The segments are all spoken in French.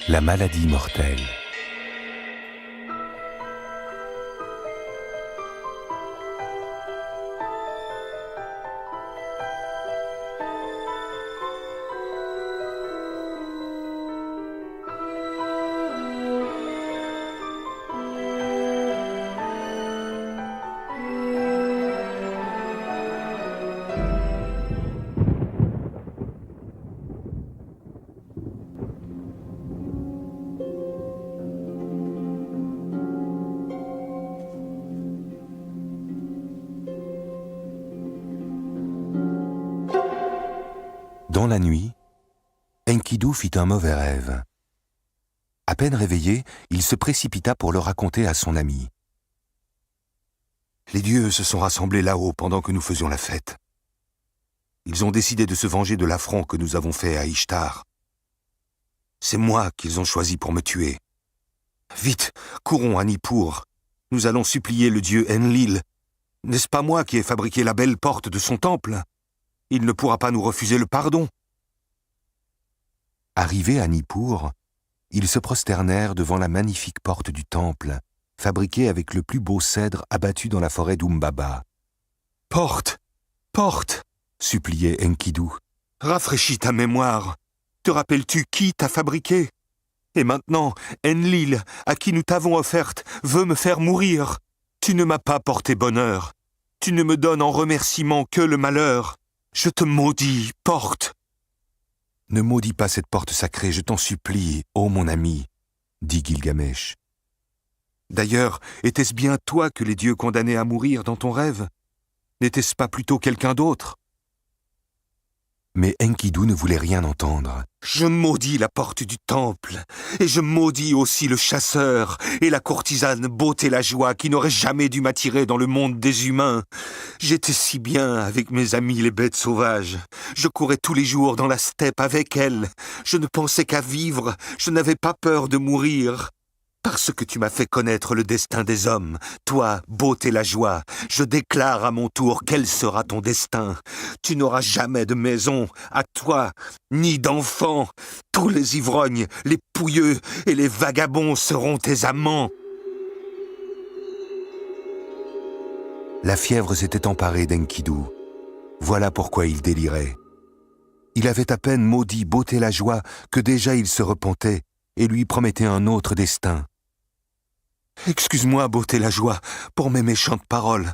La maladie mortelle. Dans la nuit, Enkidu fit un mauvais rêve. À peine réveillé, il se précipita pour le raconter à son ami. Les dieux se sont rassemblés là-haut pendant que nous faisions la fête. Ils ont décidé de se venger de l'affront que nous avons fait à Ishtar. C'est moi qu'ils ont choisi pour me tuer. Vite, courons à Nippur. Nous allons supplier le dieu Enlil. N'est-ce pas moi qui ai fabriqué la belle porte de son temple ? Il ne pourra pas nous refuser le pardon. Arrivés à Nippur, ils se prosternèrent devant la magnifique porte du temple, fabriquée avec le plus beau cèdre abattu dans la forêt d'Umbaba. « Porte, porte !» suppliait Enkidu. « Rafraîchis ta mémoire. Te rappelles-tu qui t'a fabriqué ? Et maintenant, Enlil, à qui nous t'avons offerte, veut me faire mourir. Tu ne m'as pas porté bonheur. Tu ne me donnes en remerciement que le malheur. Je te maudis, porte !» « Ne maudis pas cette porte sacrée, je t'en supplie, ô mon ami, » dit Gilgamesh. « D'ailleurs, était-ce bien toi que les dieux condamnaient à mourir dans ton rêve ? N'était-ce pas plutôt quelqu'un d'autre ?» Mais Enkidu ne voulait rien entendre. « Je maudis la porte du temple, et je maudis aussi le chasseur et la courtisane Beauté la Joie qui n'aurait jamais dû m'attirer dans le monde des humains. J'étais si bien avec mes amis les bêtes sauvages. Je courais tous les jours dans la steppe avec elles. Je ne pensais qu'à vivre, je n'avais pas peur de mourir. Parce que tu m'as fait connaître le destin des hommes, toi, Beauté la Joie, je déclare à mon tour quel sera ton destin. Tu n'auras jamais de maison, à toi, ni d'enfants. Tous les ivrognes, les pouilleux et les vagabonds seront tes amants. » La fièvre s'était emparée d'Enkidu. Voilà pourquoi il délirait. Il avait à peine maudit Beauté la Joie que déjà il se repentait et lui promettait un autre destin. « Excuse-moi, Beauté la Joie, pour mes méchantes paroles.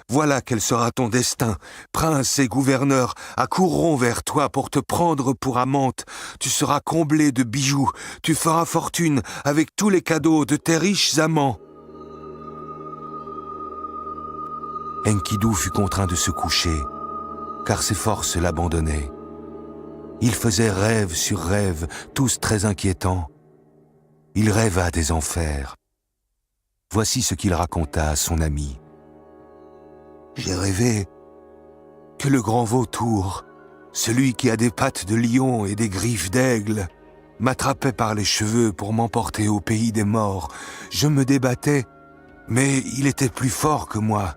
Voilà quel sera ton destin. Princes et gouverneurs accourront vers toi pour te prendre pour amante. Tu seras comblé de bijoux. Tu feras fortune avec tous les cadeaux de tes riches amants. » Enkidu fut contraint de se coucher, car ses forces l'abandonnaient. Il faisait rêve sur rêve, tous très inquiétants. Il rêva des enfers. Voici ce qu'il raconta à son ami. « J'ai rêvé que le grand vautour, celui qui a des pattes de lion et des griffes d'aigle, m'attrapait par les cheveux pour m'emporter au pays des morts. Je me débattais, mais il était plus fort que moi.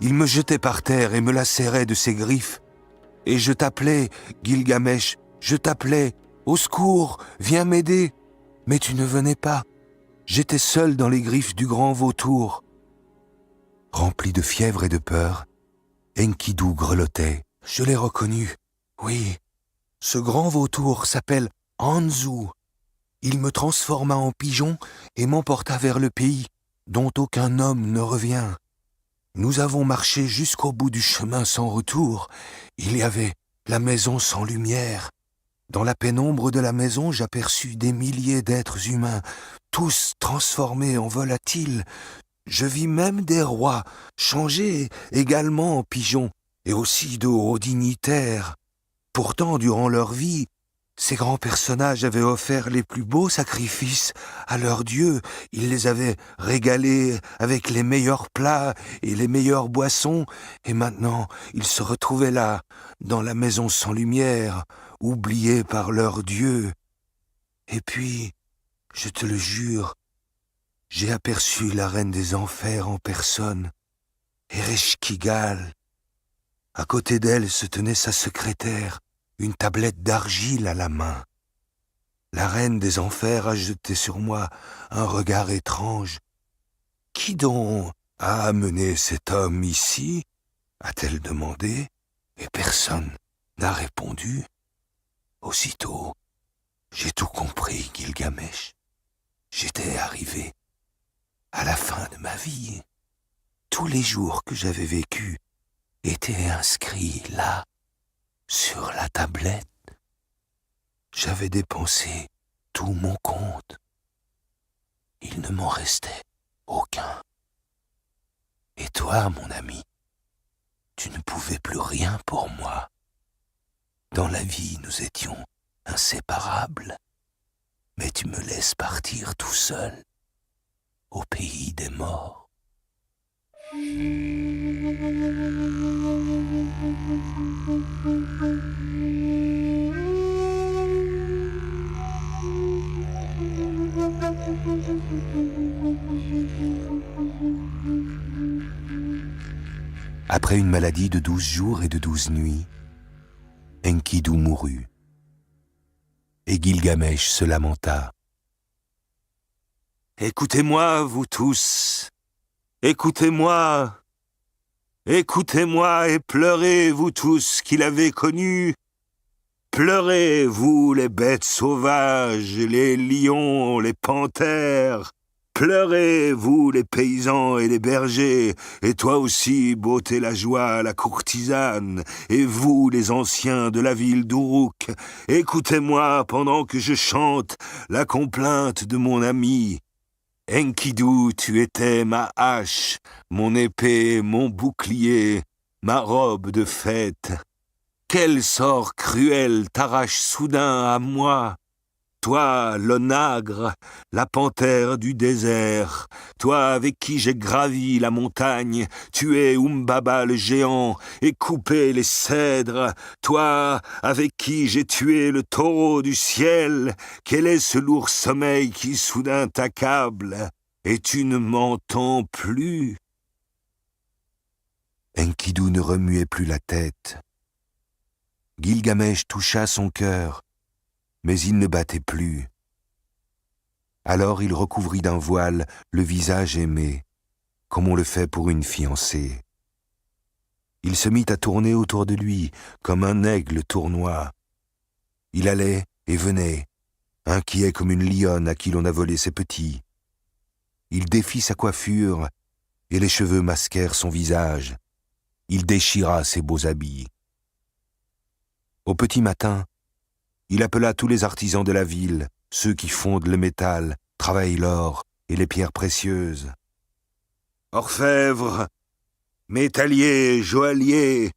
Il me jetait par terre et me lacérait de ses griffes. Et je t'appelais, Gilgamesh, je t'appelais, au secours, viens m'aider. Mais tu ne venais pas. J'étais seul dans les griffes du grand vautour. » Rempli de fièvre et de peur, Enkidu grelottait. « Je l'ai reconnu, oui. Ce grand vautour s'appelle Anzu. Il me transforma en pigeon et m'emporta vers le pays dont aucun homme ne revient. Nous avons marché jusqu'au bout du chemin sans retour. Il y avait la maison sans lumière. Dans la pénombre de la maison, j'aperçus des milliers d'êtres humains, tous transformés en volatiles. Je vis même des rois, changés également en pigeons, et aussi de hauts dignitaires. Pourtant, durant leur vie, ces grands personnages avaient offert les plus beaux sacrifices à leurs dieux. Ils les avaient régalés avec les meilleurs plats et les meilleures boissons, et maintenant ils se retrouvaient là, dans la maison sans lumière, oubliés par leurs dieux. Et puis, je te le jure, j'ai aperçu la reine des enfers en personne, Ereshkigal. À côté d'elle se tenait sa secrétaire, une tablette d'argile à la main. La reine des enfers a jeté sur moi un regard étrange. « Qui donc a amené cet homme ici ?» a-t-elle demandé, et personne n'a répondu. Aussitôt, j'ai tout compris, Gilgamesh. J'étais arrivé à la fin de ma vie. Tous les jours que j'avais vécus étaient inscrits là, sur la tablette. J'avais dépensé tout mon compte. Il ne m'en restait aucun. Et toi, mon ami, tu ne pouvais plus rien pour moi. Dans la vie, nous étions inséparables. Mais tu me laisses partir tout seul, au pays des morts. Après une maladie de 12 jours et de 12 nuits, Enkidu mourut. Et Gilgamesh se lamenta. « Écoutez-moi, vous tous, écoutez-moi, écoutez-moi et pleurez, vous tous qui l'avez connu. Pleurez, vous les bêtes sauvages, les lions, les panthères. Pleurez, vous les paysans et les bergers, et toi aussi, beauté la joie, la courtisane, et vous les anciens de la ville d'Uruk, écoutez-moi pendant que je chante la complainte de mon ami. Enkidu, tu étais ma hache, mon épée, mon bouclier, ma robe de fête. Quel sort cruel t'arrache soudain à moi? Toi, l'onagre, la panthère du désert, toi avec qui j'ai gravi la montagne, tué Umbaba le géant et coupé les cèdres, toi avec qui j'ai tué le taureau du ciel, quel est ce lourd sommeil qui soudain t'accable, et tu ne m'entends plus? Enkidu ne remuait plus la tête. Gilgamesh toucha son cœur, mais il ne battait plus. Alors il recouvrit d'un voile le visage aimé, comme on le fait pour une fiancée. Il se mit à tourner autour de lui, comme un aigle tournoie. Il allait et venait, inquiet comme une lionne à qui l'on a volé ses petits. Il défit sa coiffure, et les cheveux masquèrent son visage. Il déchira ses beaux habits. Au petit matin, il appela tous les artisans de la ville, ceux qui fondent le métal, travaillent l'or et les pierres précieuses. Orfèvres, métalliers, joailliers,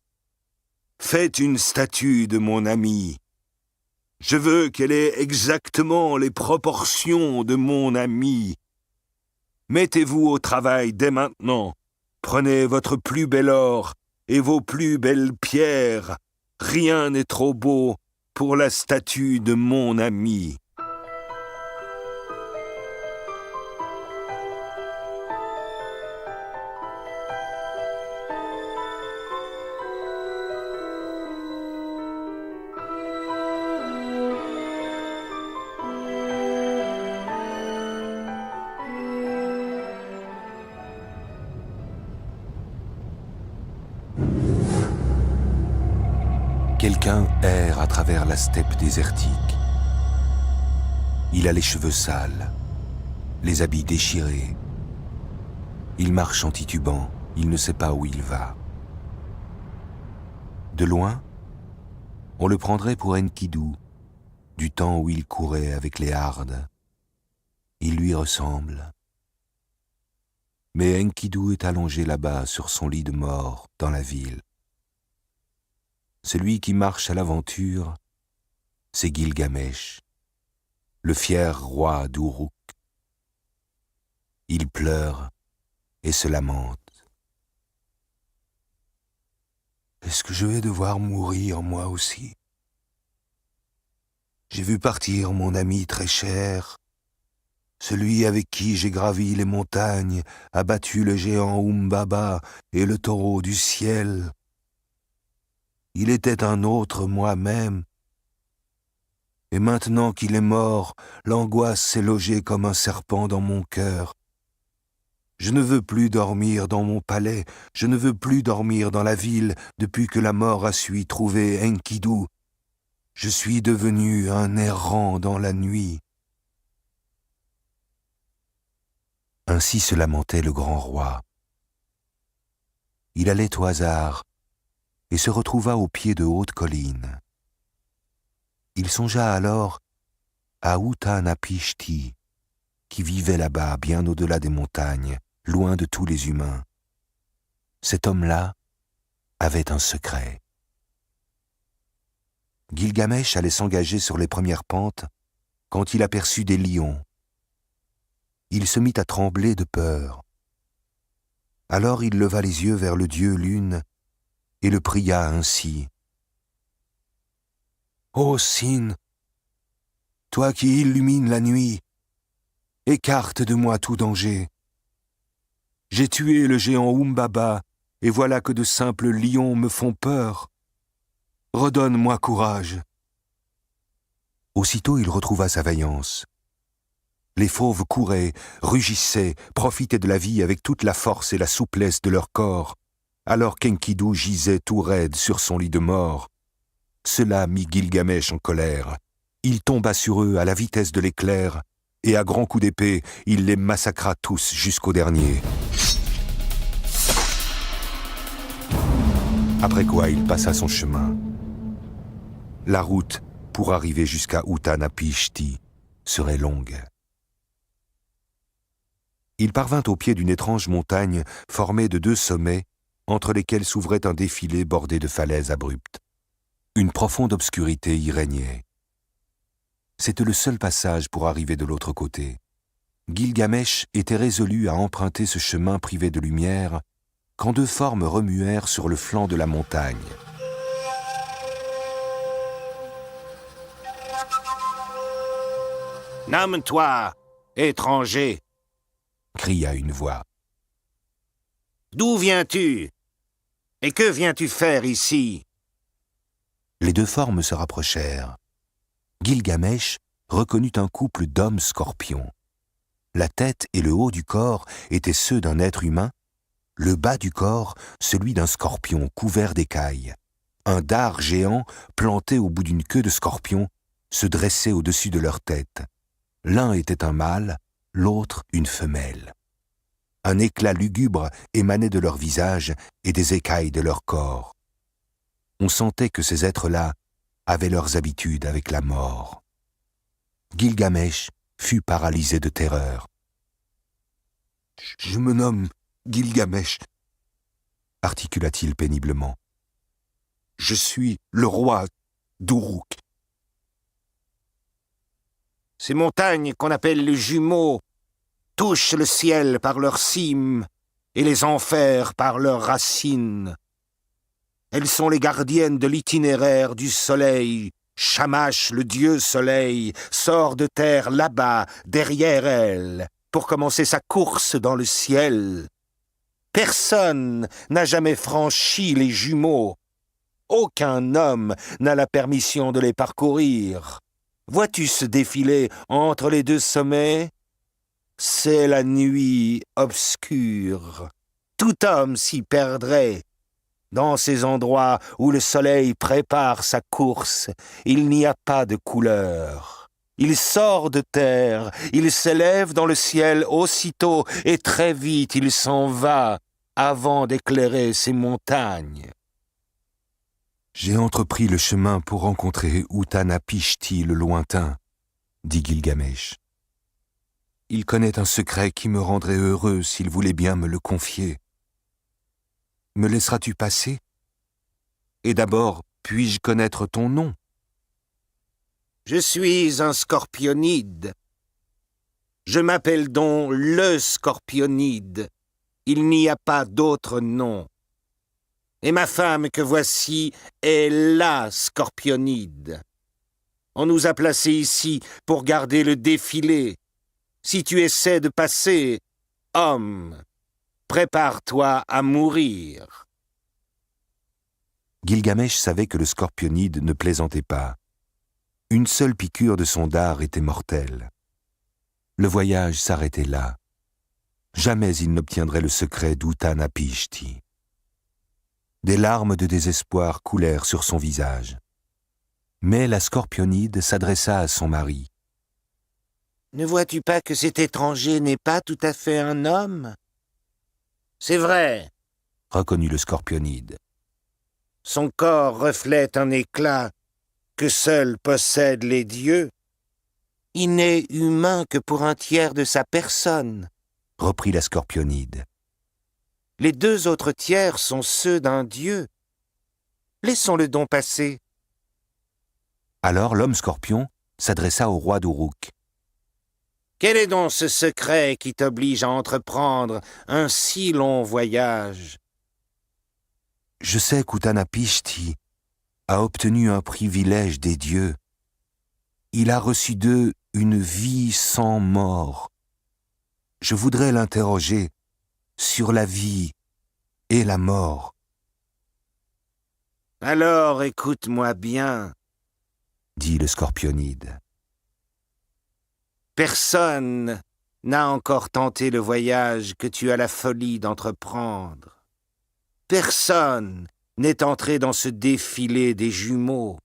faites une statue de mon ami. Je veux qu'elle ait exactement les proportions de mon ami. Mettez-vous au travail dès maintenant. Prenez votre plus bel or et vos plus belles pierres. Rien n'est trop beau pour la statue de mon ami. Quelqu'un erre à travers la steppe désertique. Il a les cheveux sales, les habits déchirés. Il marche en titubant, il ne sait pas où il va. De loin, on le prendrait pour Enkidu, du temps où il courait avec les hardes. Il lui ressemble. Mais Enkidu est allongé là-bas sur son lit de mort dans la ville. Celui qui marche à l'aventure, c'est Gilgamesh, le fier roi d'Uruk. Il pleure et se lamente. Est-ce que je vais devoir mourir moi aussi? J'ai vu partir mon ami très cher, celui avec qui j'ai gravi les montagnes, abattu le géant Umbaba et le taureau du ciel. Il était un autre moi-même. Et maintenant qu'il est mort, l'angoisse s'est logée comme un serpent dans mon cœur. Je ne veux plus dormir dans mon palais, je ne veux plus dormir dans la ville depuis que la mort a su y trouver Enkidu. Je suis devenu un errant dans la nuit. » Ainsi se lamentait le grand roi. Il allait au hasard et se retrouva au pied de hautes collines. Il songea alors à Utanapishti, qui vivait là-bas, bien au-delà des montagnes, loin de tous les humains. Cet homme-là avait un secret. Gilgamesh allait s'engager sur les premières pentes quand il aperçut des lions. Il se mit à trembler de peur. Alors il leva les yeux vers le dieu Lune et le pria ainsi. « Ô Sin, toi qui illumines la nuit, écarte de moi tout danger. J'ai tué le géant Umbaba, et voilà que de simples lions me font peur. Redonne-moi courage. » Aussitôt il retrouva sa vaillance. Les fauves couraient, rugissaient, profitaient de la vie avec toute la force et la souplesse de leur corps, alors qu'Enkidu gisait tout raide sur son lit de mort. Cela mit Gilgamesh en colère. Il tomba sur eux à la vitesse de l'éclair, et à grands coups d'épée, il les massacra tous jusqu'au dernier. Après quoi, il passa son chemin. La route pour arriver jusqu'à Utanapishti serait longue. Il parvint au pied d'une étrange montagne formée de 2 sommets, entre lesquels s'ouvrait un défilé bordé de falaises abruptes. Une profonde obscurité y régnait. C'était le seul passage pour arriver de l'autre côté. Gilgamesh était résolu à emprunter ce chemin privé de lumière quand 2 formes remuèrent sur le flanc de la montagne. « Nomme-toi, étranger !» cria une voix. « D'où viens-tu? Et que viens-tu faire ici ?» Les 2 formes se rapprochèrent. Gilgamesh reconnut un couple d'hommes scorpions. La tête et le haut du corps étaient ceux d'un être humain, le bas du corps celui d'un scorpion couvert d'écailles. Un dard géant, planté au bout d'une queue de scorpion, se dressait au-dessus de leur tête. L'un était un mâle, l'autre une femelle. Un éclat lugubre émanait de leur visage et des écailles de leur corps. On sentait que ces êtres-là avaient leurs habitudes avec la mort. Gilgamesh fut paralysé de terreur. « Je me nomme Gilgamesh, » articula-t-il péniblement. « Je suis le roi d'Uruk. » Ces montagnes qu'on appelle les jumeaux touchent le ciel par leurs cimes et les enfers par leurs racines. Elles sont les gardiennes de l'itinéraire du soleil. Shamash, le dieu soleil, sort de terre là-bas, derrière elles, pour commencer sa course dans le ciel. Personne n'a jamais franchi les jumeaux. Aucun homme n'a la permission de les parcourir. Vois-tu ce défilé entre les 2 sommets? C'est la nuit obscure. Tout homme s'y perdrait. Dans ces endroits où le soleil prépare sa course, il n'y a pas de couleur. Il sort de terre, il s'élève dans le ciel aussitôt et très vite il s'en va avant d'éclairer ces montagnes. J'ai entrepris le chemin pour rencontrer Utanapishti le lointain, dit Gilgamesh. Il connaît un secret qui me rendrait heureux s'il voulait bien me le confier. Me laisseras-tu passer? Et d'abord, puis-je connaître ton nom? Je suis un scorpionide. Je m'appelle donc le scorpionide. Il n'y a pas d'autre nom. Et ma femme que voici est la scorpionide. On nous a placés ici pour garder le défilé. Si tu essaies de passer, homme, prépare-toi à mourir. Gilgamesh savait que le scorpionide ne plaisantait pas. Une seule piqûre de son dard était mortelle. Le voyage s'arrêtait là. Jamais il n'obtiendrait le secret d'Utnapishti. Des larmes de désespoir coulèrent sur son visage. Mais la scorpionide s'adressa à son mari. « Ne vois-tu pas que cet étranger n'est pas tout à fait un homme ?»« C'est vrai, » reconnut le scorpionide. « son corps reflète un éclat que seuls possèdent les dieux. Il n'est humain que pour un tiers de sa personne, » reprit la scorpionide. « Les 2 autres tiers sont ceux d'un dieu. Laissons-le donc passer. » Alors l'homme scorpion s'adressa au roi d'Uruk. « Quel est donc ce secret qui t'oblige à entreprendre un si long voyage ?» Je sais qu'Utnapishti a obtenu un privilège des dieux. Il a reçu d'eux une vie sans mort. Je voudrais l'interroger sur la vie et la mort. « Alors écoute-moi bien, » dit le scorpionide. « Personne n'a encore tenté le voyage que tu as la folie d'entreprendre. Personne n'est entré dans ce défilé des jumeaux.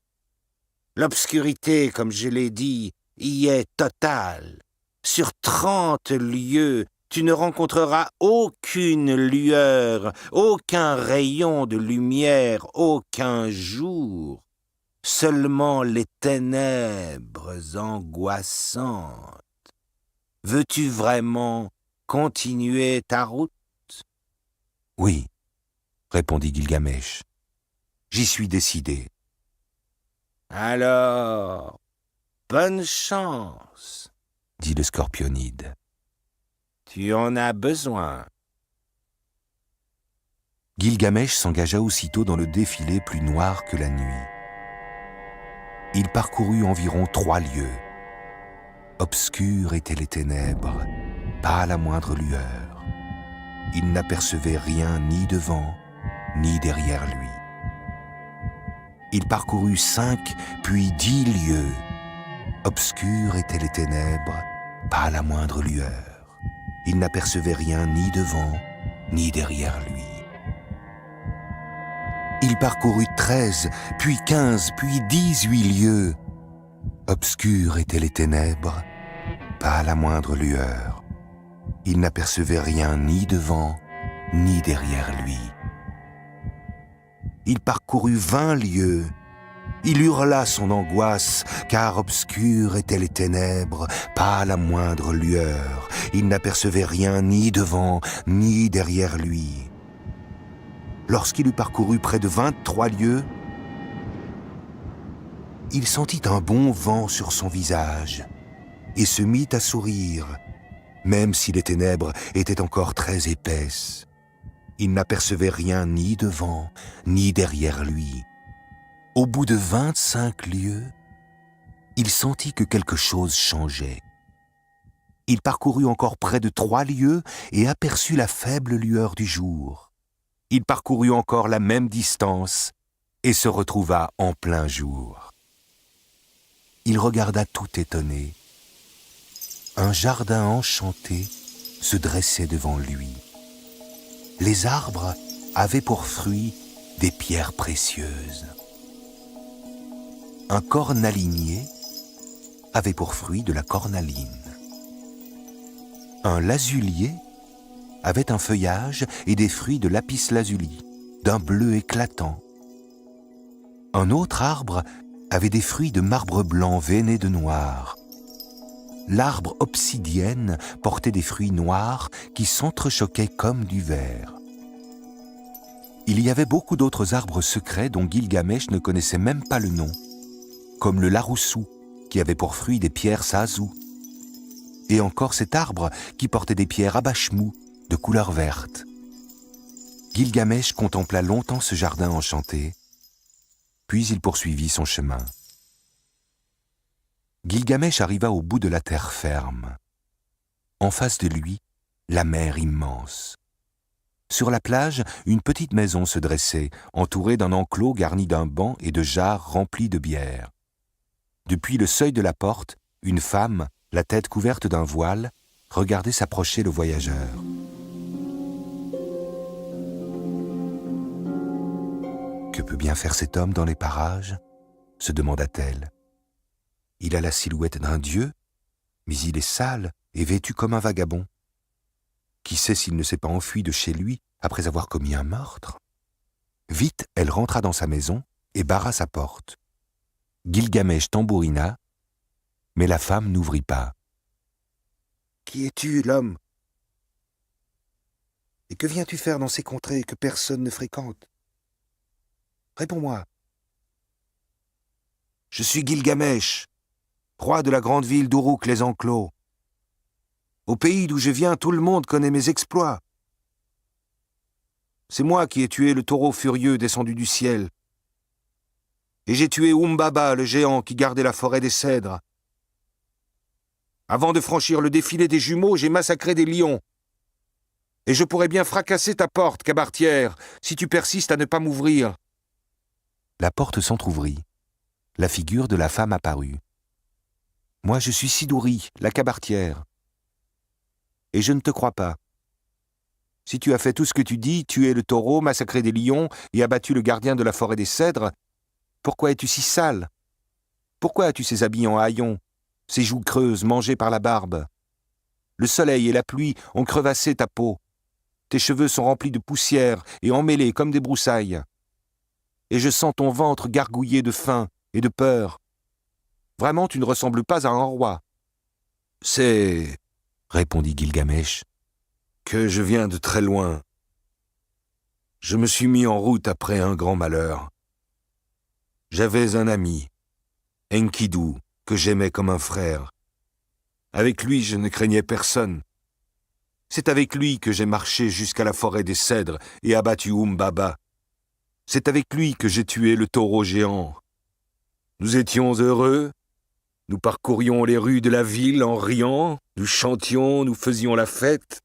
L'obscurité, comme je l'ai dit, y est totale. Sur 30 lieues, tu ne rencontreras aucune lueur, aucun rayon de lumière, aucun jour. Seulement les ténèbres angoissantes. Veux-tu vraiment continuer ta route ? » ?»« Oui, répondit Gilgamesh. J'y suis décidé. »« Alors, bonne chance, » dit le scorpionide. « Tu en as besoin. » Gilgamesh s'engagea aussitôt dans le défilé plus noir que la nuit. Il parcourut environ 3 lieues. Obscures étaient les ténèbres, pas la moindre lueur. Il n'apercevait rien ni devant, ni derrière lui. Il parcourut 5, puis 10 lieues. Obscures étaient les ténèbres, pas la moindre lueur. Il n'apercevait rien ni devant, ni derrière lui. Il parcourut 13, puis 15, puis 18 lieues. Obscures étaient les ténèbres, pas la moindre lueur. Il n'apercevait rien ni devant, ni derrière lui. Il parcourut 20 lieues. Il hurla son angoisse, car obscures étaient les ténèbres, pas la moindre lueur. Il n'apercevait rien ni devant, ni derrière lui. Lorsqu'il eut parcouru près de 23 lieues, il sentit un bon vent sur son visage et se mit à sourire, même si les ténèbres étaient encore très épaisses. Il n'apercevait rien ni devant, ni derrière lui. Au bout de 25 lieues, il sentit que quelque chose changeait. Il parcourut encore près de 3 lieues et aperçut la faible lueur du jour. Il parcourut encore la même distance et se retrouva en plein jour. Il regarda tout étonné. Un jardin enchanté se dressait devant lui. Les arbres avaient pour fruit des pierres précieuses. Un cornalinier avait pour fruit de la cornaline. Un lazulier avait un feuillage et des fruits de lapis-lazuli, d'un bleu éclatant. Un autre arbre avait des fruits de marbre blanc veiné de noir. L'arbre obsidienne portait des fruits noirs qui s'entrechoquaient comme du verre. Il y avait beaucoup d'autres arbres secrets dont Gilgamesh ne connaissait même pas le nom, comme le laroussou, qui avait pour fruit des pierres sazou, et encore cet arbre qui portait des pierres abashmou, de couleur verte. Gilgamesh contempla longtemps ce jardin enchanté, puis il poursuivit son chemin. Gilgamesh arriva au bout de la terre ferme. En face de lui, la mer immense. Sur la plage, une petite maison se dressait, entourée d'un enclos garni d'un banc et de jarres remplis de bière. Depuis le seuil de la porte, une femme, la tête couverte d'un voile, regardait s'approcher le voyageur. Que peut bien faire cet homme dans les parages ? Se demanda-t-elle. Il a la silhouette d'un dieu, mais il est sale et vêtu comme un vagabond. Qui sait s'il ne s'est pas enfui de chez lui après avoir commis un meurtre ? Vite, elle rentra dans sa maison et barra sa porte. Gilgamesh tambourina, mais la femme n'ouvrit pas. « Qui es-tu, l'homme ? Et que viens-tu faire dans ces contrées que personne ne fréquente ? Réponds-moi. » « Je suis Gilgamesh, roi de la grande ville d'Uruk les Enclos. Au pays d'où je viens, tout le monde connaît mes exploits. C'est moi qui ai tué le taureau furieux descendu du ciel. Et j'ai tué Umbaba, le géant qui gardait la forêt des cèdres. Avant de franchir le défilé des jumeaux, j'ai massacré des lions. Et je pourrais bien fracasser ta porte, cabaretière, si tu persistes à ne pas m'ouvrir. » La porte s'entr'ouvrit. La figure de la femme apparut. « Moi, je suis Siduri, la cabaretière. Et je ne te crois pas. Si tu as fait tout ce que tu dis, tué le taureau, massacré des lions et abattu le gardien de la forêt des cèdres, pourquoi es-tu si sale? Pourquoi as-tu ces habits en haillons, ces joues creuses mangées par la barbe? Le soleil et la pluie ont crevassé ta peau. Tes cheveux sont remplis de poussière et emmêlés comme des broussailles. Et je sens ton ventre gargouiller de faim et de peur. Vraiment, tu ne ressembles pas à un roi. »« C'est, » répondit Gilgamesh, « que je viens de très loin. Je me suis mis en route après un grand malheur. J'avais un ami, Enkidu, que j'aimais comme un frère. Avec lui, je ne craignais personne. C'est avec lui que j'ai marché jusqu'à la forêt des cèdres et abattu Umbaba. C'est avec lui que j'ai tué le taureau géant. Nous étions heureux, nous parcourions les rues de la ville en riant, nous chantions, nous faisions la fête.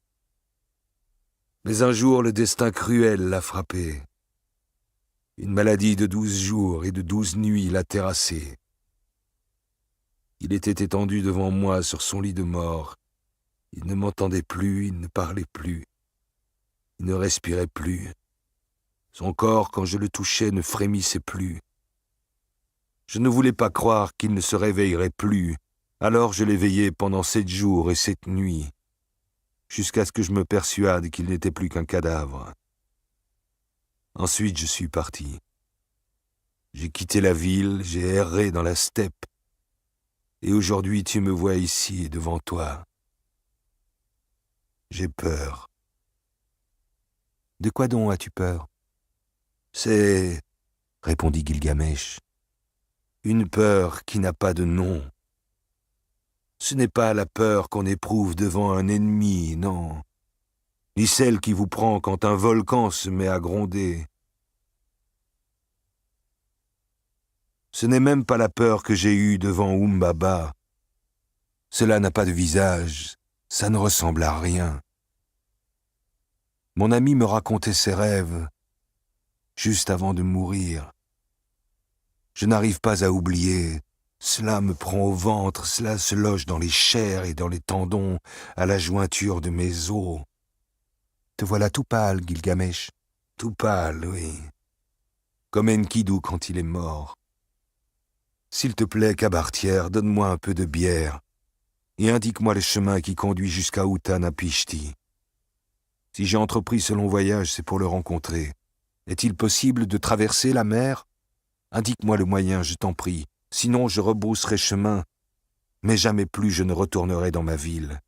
Mais un jour, le destin cruel l'a frappé. Une maladie de 12 jours et de 12 nuits l'a terrassé. Il était étendu devant moi sur son lit de mort. Il ne m'entendait plus, il ne parlait plus. Il ne respirait plus. Son corps, quand je le touchais, ne frémissait plus. Je ne voulais pas croire qu'il ne se réveillerait plus. Alors je l'ai veillé pendant 7 jours et 7 nuits, jusqu'à ce que je me persuade qu'il n'était plus qu'un cadavre. Ensuite, je suis parti. J'ai quitté la ville, j'ai erré dans la steppe. Et aujourd'hui, tu me vois ici, devant toi. J'ai peur. De quoi donc as-tu peur? C'est, répondit Gilgamesh, une peur qui n'a pas de nom. Ce n'est pas la peur qu'on éprouve devant un ennemi, non, ni celle qui vous prend quand un volcan se met à gronder. Ce n'est même pas la peur que j'ai eue devant Umbaba. Cela n'a pas de visage, ça ne ressemble à rien. Mon ami me racontait ses rêves, juste avant de mourir. Je n'arrive pas à oublier. Cela me prend au ventre, cela se loge dans les chairs et dans les tendons, à la jointure de mes os. Te voilà tout pâle, Gilgamesh. Tout pâle, oui. Comme Enkidu quand il est mort. S'il te plaît, cabaretière, donne-moi un peu de bière et indique-moi le chemin qui conduit jusqu'à Uttanapishti. Si j'ai entrepris ce long voyage, c'est pour le rencontrer. Est-il possible de traverser la mer? Indique-moi le moyen, je t'en prie. Sinon, je rebrousserai chemin, mais jamais plus je ne retournerai dans ma ville.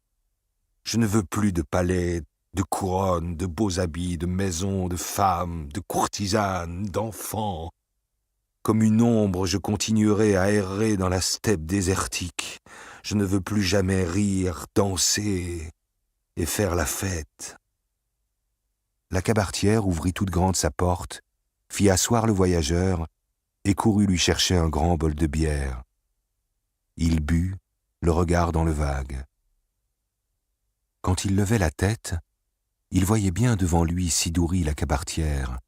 Je ne veux plus de palais, de couronnes, de beaux habits, de maisons, de femmes, de courtisanes, d'enfants. Comme une ombre, je continuerai à errer dans la steppe désertique. Je ne veux plus jamais rire, danser et faire la fête. La cabaretière ouvrit toute grande sa porte, fit asseoir le voyageur et courut lui chercher un grand bol de bière. Il but, le regard dans le vague. Quand il levait la tête, il voyait bien devant lui Siduri la cabaretière,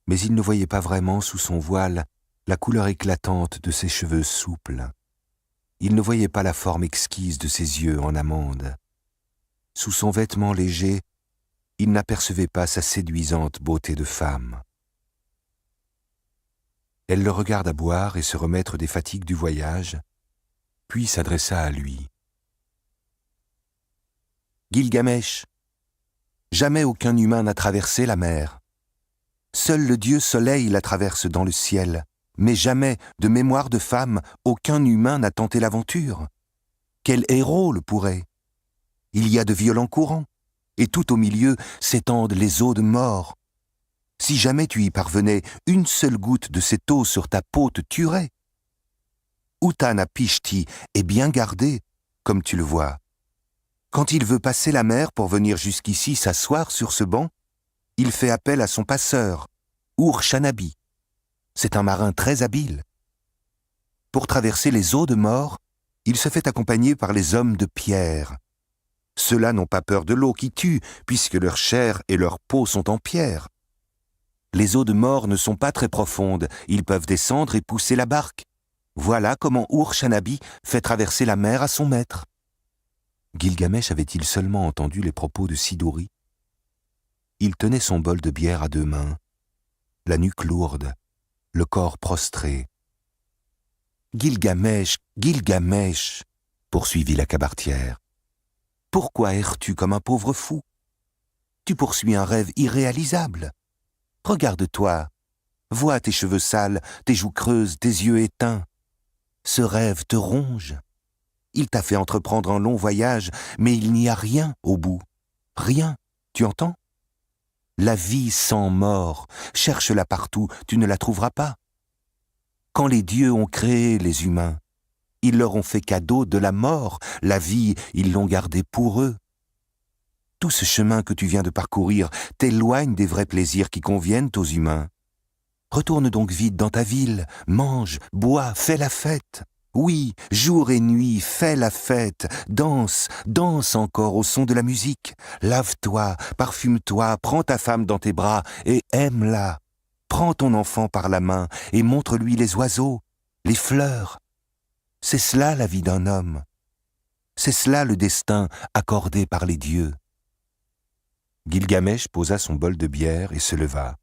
mais il ne voyait pas vraiment sous son voile la couleur éclatante de ses cheveux souples. Il ne voyait pas la forme exquise de ses yeux en amande. Sous son vêtement léger, il n'apercevait pas sa séduisante beauté de femme. Elle le regarda boire et se remettre des fatigues du voyage, puis s'adressa à lui. « Gilgamesh, jamais aucun humain n'a traversé la mer. Seul le dieu Soleil la traverse dans le ciel, mais jamais, de mémoire de femme, aucun humain n'a tenté l'aventure. Quel héros le pourrait? Il y a de violents courants, et tout au milieu s'étendent les eaux de mort. Si jamais tu y parvenais, une seule goutte de cette eau sur ta peau te tuerait. Uttanapishti est bien gardé, comme tu le vois. Quand il veut passer la mer pour venir jusqu'ici s'asseoir sur ce banc, il fait appel à son passeur, Ur-Shanabi. C'est un marin très habile. Pour traverser les eaux de mort, il se fait accompagner par les hommes de pierre. Ceux-là n'ont pas peur de l'eau qui tue, puisque leur chair et leur peau sont en pierre. Les eaux de mort ne sont pas très profondes, ils peuvent descendre et pousser la barque. Voilà comment Ur-Shanabi fait traverser la mer à son maître. Gilgamesh avait-il seulement entendu les propos de Siduri? Il tenait son bol de bière à deux mains, la nuque lourde, le corps prostré. « Gilgamesh, Gilgamesh !» poursuivit la cabaretière. « Pourquoi erres-tu comme un pauvre fou? Tu poursuis un rêve irréalisable. Regarde-toi, vois tes cheveux sales, tes joues creuses, tes yeux éteints. Ce rêve te ronge. Il t'a fait entreprendre un long voyage, mais il n'y a rien au bout. Rien, tu entends? La vie sans mort, cherche-la partout, tu ne la trouveras pas. Quand les dieux ont créé les humains, ils leur ont fait cadeau de la mort, la vie, ils l'ont gardée pour eux. Tout ce chemin que tu viens de parcourir t'éloigne des vrais plaisirs qui conviennent aux humains. Retourne donc vite dans ta ville, mange, bois, fais la fête. Oui, jour et nuit, fais la fête, danse, danse encore au son de la musique. Lave-toi, parfume-toi, prends ta femme dans tes bras et aime-la. Prends ton enfant par la main et montre-lui les oiseaux, les fleurs. C'est cela la vie d'un homme. C'est cela le destin accordé par les dieux. Gilgamesh posa son bol de bière et se leva.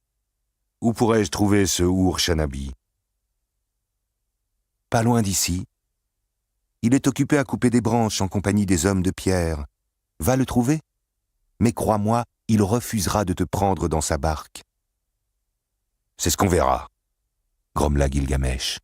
« Où pourrais-je trouver ce Ur-Shanabi » ? Pas loin d'ici. Il est occupé à couper des branches en compagnie des hommes de pierre. Va le trouver. Mais crois-moi, il refusera de te prendre dans sa barque. C'est ce qu'on verra, grommela Gilgamesh.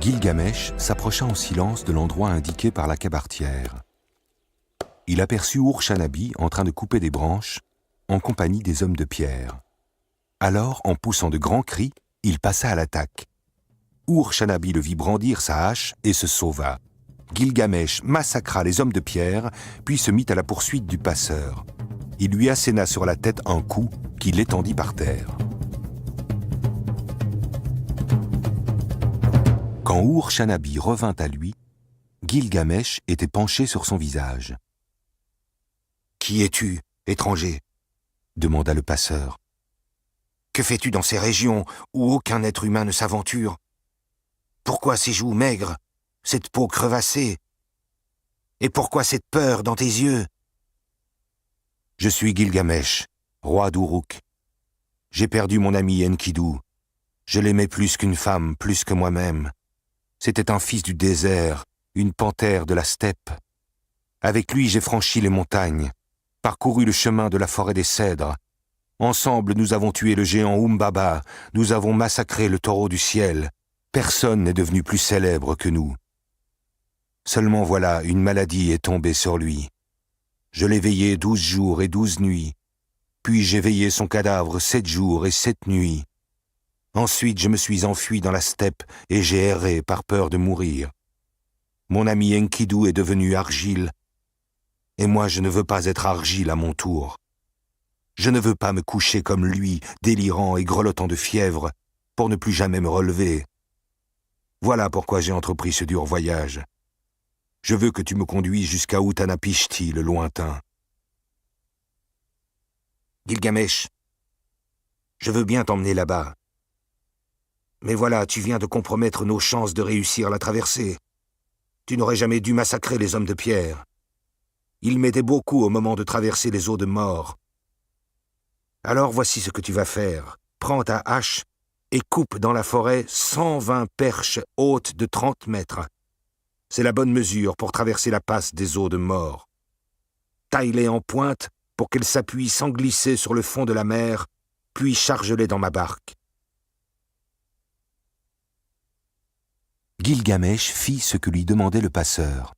Gilgamesh s'approcha en silence de l'endroit indiqué par la cabaretière. Il aperçut Ur-Shanabi en train de couper des branches, en compagnie des hommes de pierre. Alors, en poussant de grands cris, il passa à l'attaque. Ur-Shanabi le vit brandir sa hache et se sauva. Gilgamesh massacra les hommes de pierre, puis se mit à la poursuite du passeur. Il lui asséna sur la tête un coup qui l'étendit par terre. Quand Ur-Shanabi revint à lui, Gilgamesh était penché sur son visage. « Qui es-tu, étranger ?» demanda le passeur. « Que fais-tu dans ces régions où aucun être humain ne s'aventure? Pourquoi ces joues maigres, cette peau crevassée? Et pourquoi cette peur dans tes yeux? » « Je suis Gilgamesh, roi d'Uruk. J'ai perdu mon ami Enkidu. Je l'aimais plus qu'une femme, plus que moi-même. C'était un fils du désert, une panthère de la steppe. Avec lui, j'ai franchi les montagnes, parcouru le chemin de la forêt des cèdres. Ensemble, nous avons tué le géant Umbaba, nous avons massacré le taureau du ciel. Personne n'est devenu plus célèbre que nous. Seulement voilà, une maladie est tombée sur lui. Je l'ai veillé 12 jours et 12 nuits, puis j'ai veillé son cadavre 7 jours et 7 nuits. Ensuite, je me suis enfui dans la steppe et j'ai erré par peur de mourir. Mon ami Enkidu est devenu argile, et moi je ne veux pas être argile à mon tour. Je ne veux pas me coucher comme lui, délirant et grelottant de fièvre, pour ne plus jamais me relever. Voilà pourquoi j'ai entrepris ce dur voyage. Je veux que tu me conduises jusqu'à Utanapishti, le lointain. Gilgamesh, je veux bien t'emmener là-bas. Mais voilà, tu viens de compromettre nos chances de réussir la traversée. Tu n'aurais jamais dû massacrer les hommes de pierre. Ils m'aidaient beaucoup au moment de traverser les eaux de mort. Alors voici ce que tu vas faire. Prends ta hache et coupe dans la forêt 120 perches hautes de 30 mètres. C'est la bonne mesure pour traverser la passe des eaux de mort. Taille-les en pointe pour qu'elles s'appuient sans glisser sur le fond de la mer, puis charge-les dans ma barque. Gilgamesh fit ce que lui demandait le passeur.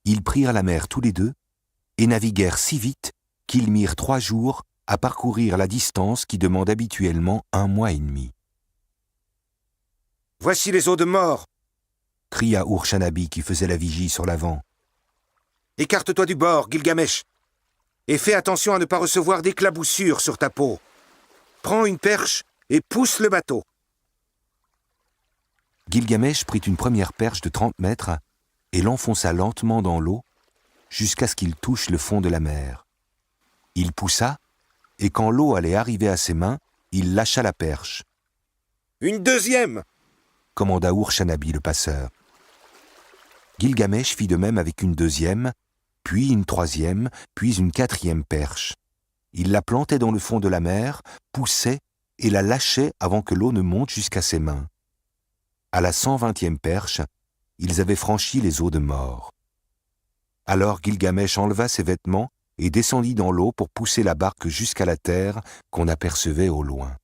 Ils prirent la mer tous les deux et naviguèrent si vite qu'ils mirent 3 jours à parcourir la distance qui demande habituellement 1 mois et demi. « Voici les eaux de mort !» cria Ur-Shanabi qui faisait la vigie sur l'avant. « Écarte-toi du bord, Gilgamesh, et fais attention à ne pas recevoir d'éclaboussures sur ta peau. Prends une perche et pousse le bateau. » Gilgamesh prit une première perche de 30 mètres et l'enfonça lentement dans l'eau jusqu'à ce qu'il touche le fond de la mer. Il poussa, et quand l'eau allait arriver à ses mains, il lâcha la perche. « Une deuxième !» commanda Ur-Shanabi le passeur. Gilgamesh fit de même avec une deuxième, puis une troisième, puis une quatrième perche. Il la plantait dans le fond de la mer, poussait et la lâchait avant que l'eau ne monte jusqu'à ses mains. À la 120e perche, ils avaient franchi les eaux de mort. Alors Gilgamesh enleva ses vêtements et descendit dans l'eau pour pousser la barque jusqu'à la terre qu'on apercevait au loin.